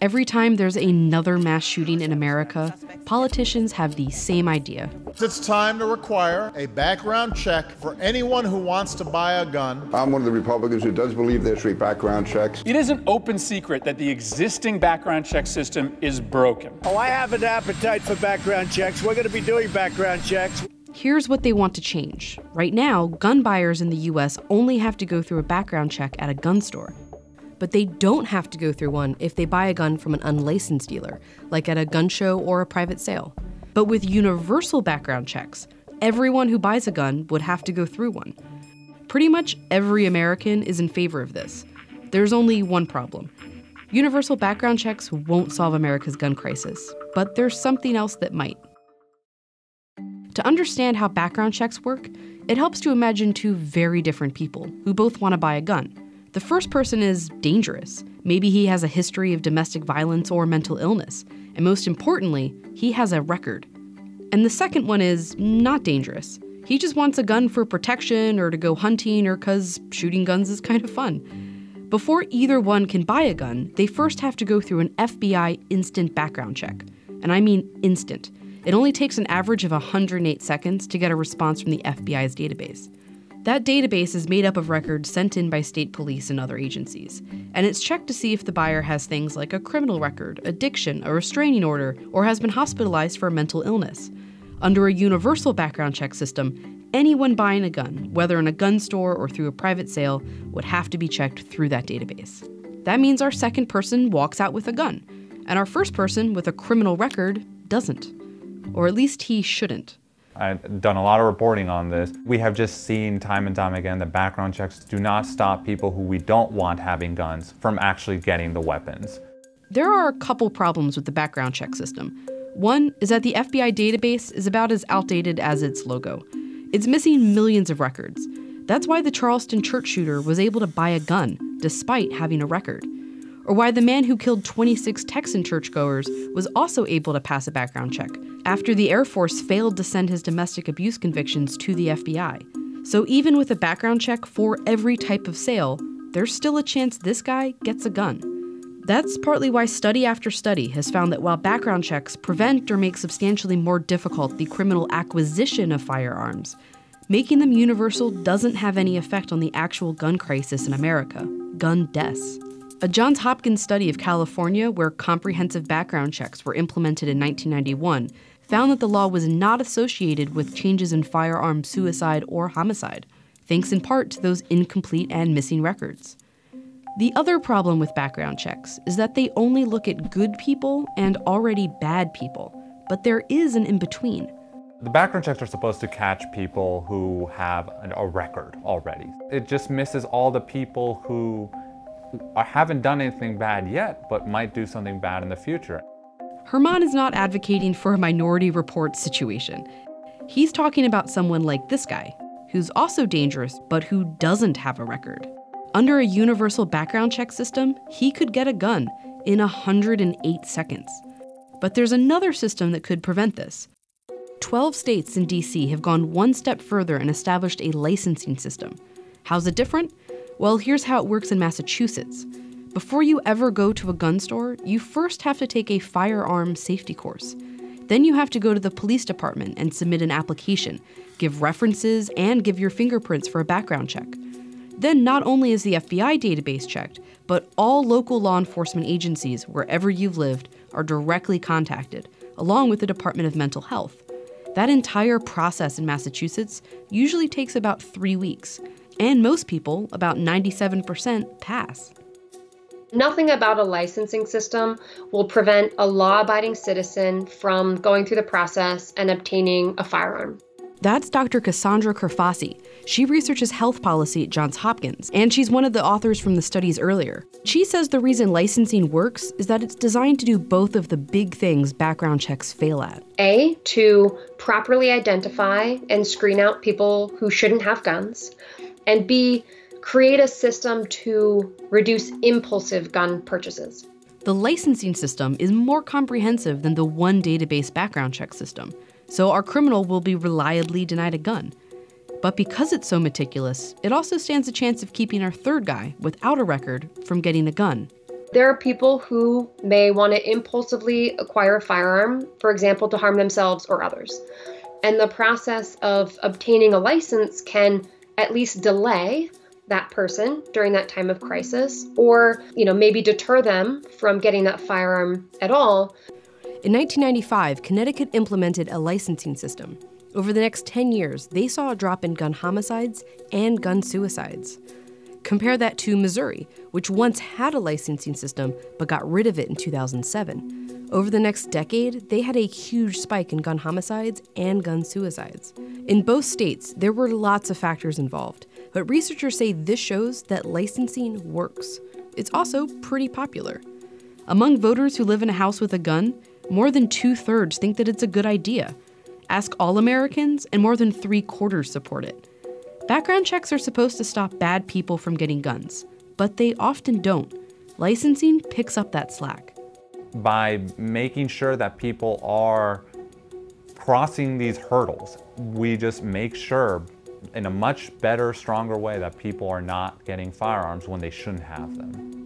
Every time there's another mass shooting in America, politicians have the same idea. It's time to require a background check for anyone who wants to buy a gun. I'm one of the Republicans who does believe there should be background checks. It is an open secret that the existing background check system is broken. Oh, I have an appetite for background checks. We're going to be doing background checks. Here's what they want to change. Right now, gun buyers in the US only have to go through a background check at a gun store. But they don't have to go through one if they buy a gun from an unlicensed dealer, like at a gun show or a private sale. But with universal background checks, everyone who buys a gun would have to go through one. Pretty much every American is in favor of this. There's only one problem. Universal background checks won't solve America's gun crisis, but there's something else that might. To understand how background checks work, it helps to imagine two very different people who both want to buy a gun. The first person is dangerous. Maybe he has a history of domestic violence or mental illness. And most importantly, he has a record. And the second one is not dangerous. He just wants a gun for protection or to go hunting or 'cause shooting guns is kind of fun. Before either one can buy a gun, they first have to go through an FBI instant background check. And I mean instant. It only takes an average of 108 seconds to get a response from the FBI's database. That database is made up of records sent in by state police and other agencies, and it's checked to see if the buyer has things like a criminal record, addiction, a restraining order, or has been hospitalized for a mental illness. Under a universal background check system, anyone buying a gun, whether in a gun store or through a private sale, would have to be checked through that database. That means our second person walks out with a gun, and our first person with a criminal record doesn't. Or at least he shouldn't. I've done a lot of reporting on this. We have just seen time and time again that background checks do not stop people who we don't want having guns from actually getting the weapons. There are a couple problems with the background check system. One is that the FBI database is about as outdated as its logo. It's missing millions of records. That's why the Charleston church shooter was able to buy a gun, despite having a record. Or why the man who killed 26 Texan churchgoers was also able to pass a background check after the Air Force failed to send his domestic abuse convictions to the FBI. So even with a background check for every type of sale, there's still a chance this guy gets a gun. That's partly why study after study has found that while background checks prevent or make substantially more difficult the criminal acquisition of firearms, making them universal doesn't have any effect on the actual gun crisis in America, gun deaths. A Johns Hopkins study of California, where comprehensive background checks were implemented in 1991, found that the law was not associated with changes in firearm suicide or homicide, thanks in part to those incomplete and missing records. The other problem with background checks is that they only look at good people and already bad people, but there is an in-between. The background checks are supposed to catch people who have a record already. It just misses all the people who haven't done anything bad yet, but might do something bad in the future. Herman is not advocating for a Minority Report situation. He's talking about someone like this guy, who's also dangerous, but who doesn't have a record. Under a universal background check system, he could get a gun in 108 seconds. But there's another system that could prevent this. 12 states in DC have gone one step further and established a licensing system. How's it different? Well, here's how it works in Massachusetts. Before you ever go to a gun store, you first have to take a firearm safety course. Then you have to go to the police department and submit an application, give references, and give your fingerprints for a background check. Then not only is the FBI database checked, but all local law enforcement agencies, wherever you've lived, are directly contacted, along with the Department of Mental Health. That entire process in Massachusetts usually takes about 3 weeks. And most people, about 97%, pass. Nothing about a licensing system will prevent a law-abiding citizen from going through the process and obtaining a firearm. That's Dr. Cassandra Kerfasi. She researches health policy at Johns Hopkins, and she's one of the authors from the studies earlier. She says the reason licensing works is that it's designed to do both of the big things background checks fail at. A, to properly identify and screen out people who shouldn't have guns, and B, create a system to reduce impulsive gun purchases. The licensing system is more comprehensive than the one database background check system, so our criminal will be reliably denied a gun. But because it's so meticulous, it also stands a chance of keeping our third guy without a record from getting a gun. There are people who may want to impulsively acquire a firearm, for example, to harm themselves or others. And the process of obtaining a license can at least delay that person during that time of crisis, or, maybe deter them from getting that firearm at all. In 1995, Connecticut implemented a licensing system. Over the next 10 years, they saw a drop in gun homicides and gun suicides. Compare that to Missouri, which once had a licensing system but got rid of it in 2007. Over the next decade, they had a huge spike in gun homicides and gun suicides. In both states, there were lots of factors involved, but researchers say this shows that licensing works. It's also pretty popular. Among voters who live in a house with a gun, more than 2/3 think that it's a good idea. Ask all Americans, and more than 3/4 support it. Background checks are supposed to stop bad people from getting guns, but they often don't. Licensing picks up that slack. By making sure that people are crossing these hurdles, we just make sure in a much better, stronger way that people are not getting firearms when they shouldn't have them.